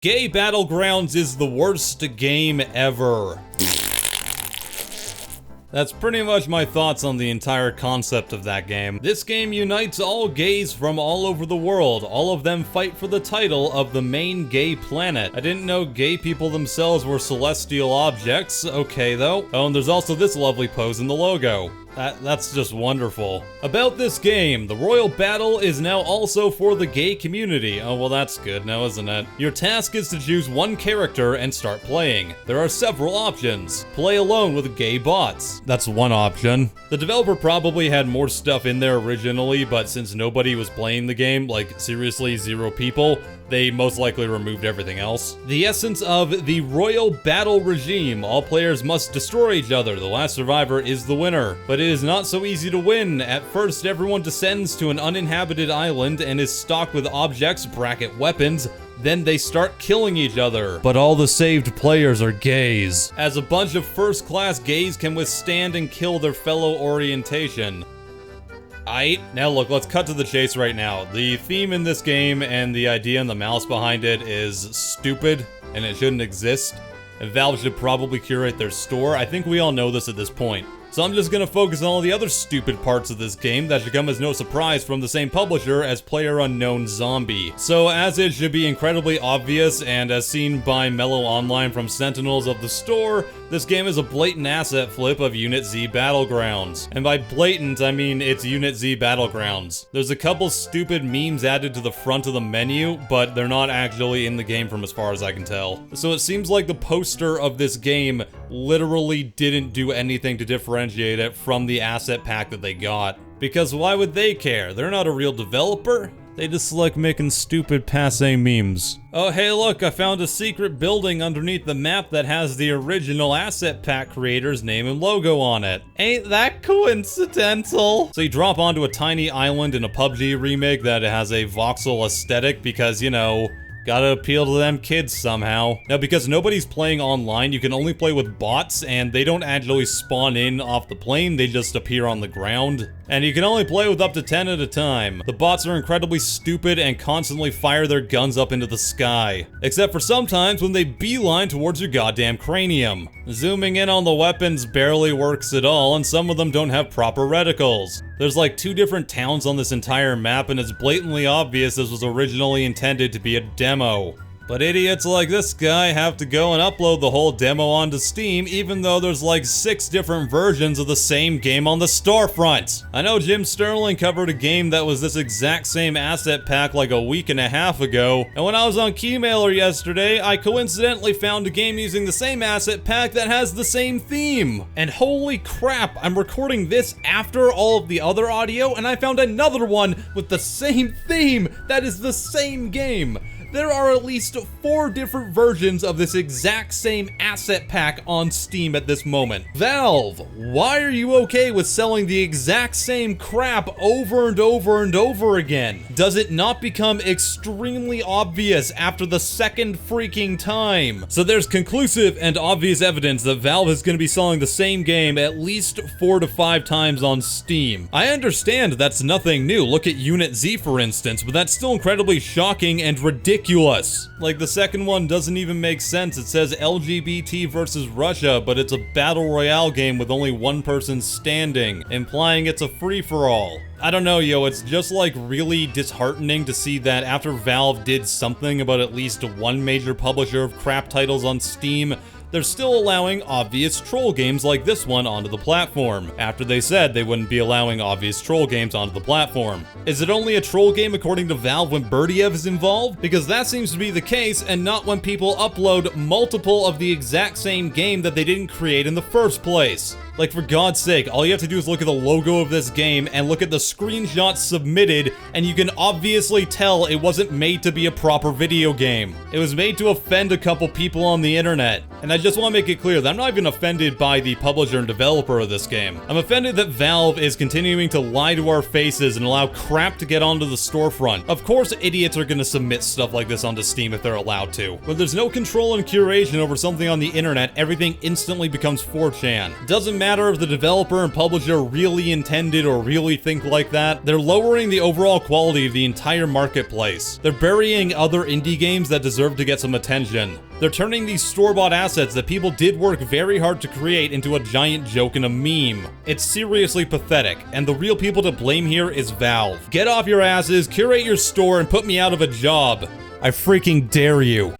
Gay Battlegrounds is the worst game ever. That's pretty much my thoughts on the entire concept of that game. This game unites all gays from all over the world. All of them fight for the title of the main gay planet. I didn't know gay people themselves were celestial objects. Okay though. Oh, and there's also this lovely pose in the logo. That's just wonderful. About this game, the Royal Battle is now also for the gay community. Oh, well that's good now, isn't it? Your task is to choose one character and start playing. There are several options. Play alone with gay bots. That's one option. The developer probably had more stuff in there originally, but since nobody was playing the game, like seriously 0 people, they most likely removed everything else. The essence of the Royal Battle regime. All players must destroy each other. The last survivor is the winner. But it is not so easy to win. At first, everyone descends to an uninhabited island and is stocked with objects, bracket weapons. Then they start killing each other. But all the saved players are gays, as a bunch of first-class gays can withstand and kill their fellow orientation. Now look, let's cut to the chase right now. The theme in this game and the idea and the malice behind it is stupid, and it shouldn't exist. And Valve should probably curate their store. I think we all know this at this point. So I'm just gonna focus on all the other stupid parts of this game that should come as no surprise from the same publisher as PlayerUnknown Zombie. So as it should be incredibly obvious, and as seen by Mellow Online from Sentinels of the Store, this game is a blatant asset flip of Unit Z Battlegrounds. And by blatant, I mean it's Unit Z Battlegrounds. There's a couple stupid memes added to the front of the menu, but they're not actually in the game from as far as I can tell. So it seems like the poster of this game literally didn't do anything to differentiate it from the asset pack that they got. Because why would they care? They're not a real developer. They just like making stupid passe memes. Oh hey look, I found a secret building underneath the map that has the original asset pack creator's name and logo on it. Ain't that coincidental? So you drop onto a tiny island in a PUBG remake that has a voxel aesthetic because, you know, gotta appeal to them kids somehow. Now, because nobody's playing online, you can only play with bots, and they don't actually spawn in off the plane, they just appear on the ground. And you can only play with up to 10 at a time. The bots are incredibly stupid and constantly fire their guns up into the sky. Except for sometimes when they beeline towards your goddamn cranium. Zooming in on the weapons barely works at all, and some of them don't have proper reticles. There's like 2 different towns on this entire map, and it's blatantly obvious this was originally intended to be a demo. But idiots like this guy have to go and upload the whole demo onto Steam, even though there's like 6 different versions of the same game on the storefront. I know Jim Sterling covered a game that was this exact same asset pack like a week and a half ago, and when I was on Keymailer yesterday, I coincidentally found a game using the same asset pack that has the same theme. And holy crap, I'm recording this after all of the other audio, and I found another one with the same theme that is the same game. There are at least 4 different versions of this exact same asset pack on Steam at this moment. Valve, why are you okay with selling the exact same crap over and over and over again? Does it not become extremely obvious after the second freaking time? So there's conclusive and obvious evidence that Valve is going to be selling the same game at least 4 to 5 times on Steam. I understand that's nothing new. Look at Unit Z for instance, but that's still incredibly shocking and ridiculous. Like the second one doesn't even make sense. It says LGBT versus Russia, but it's a battle royale game with only one person standing, implying it's a free-for-all. I don't know, yo, it's just like really disheartening to see that after Valve did something about at least one major publisher of crap titles on Steam, they're still allowing obvious troll games like this one onto the platform, after they said they wouldn't be allowing obvious troll games onto the platform. Is it only a troll game according to Valve when Berdiev is involved? Because that seems to be the case, and not when people upload multiple of the exact same game that they didn't create in the first place. Like, for God's sake, all you have to do is look at the logo of this game and look at the screenshots submitted, and you can obviously tell it wasn't made to be a proper video game. It was made to offend a couple people on the internet. And I just want to make it clear that I'm not even offended by the publisher and developer of this game. I'm offended that Valve is continuing to lie to our faces and allow crap to get onto the storefront. Of course, idiots are going to submit stuff like this onto Steam if they're allowed to. When there's no control and curation over something on the internet, everything instantly becomes 4chan. Doesn't matter matter if the developer and publisher really intended or really think like that, they're lowering the overall quality of the entire marketplace. They're burying other indie games that deserve to get some attention. They're turning these store-bought assets that people did work very hard to create into a giant joke and a meme. It's seriously pathetic, and the real people to blame here is Valve. Get off your asses, curate your store, and put me out of a job. I freaking dare you.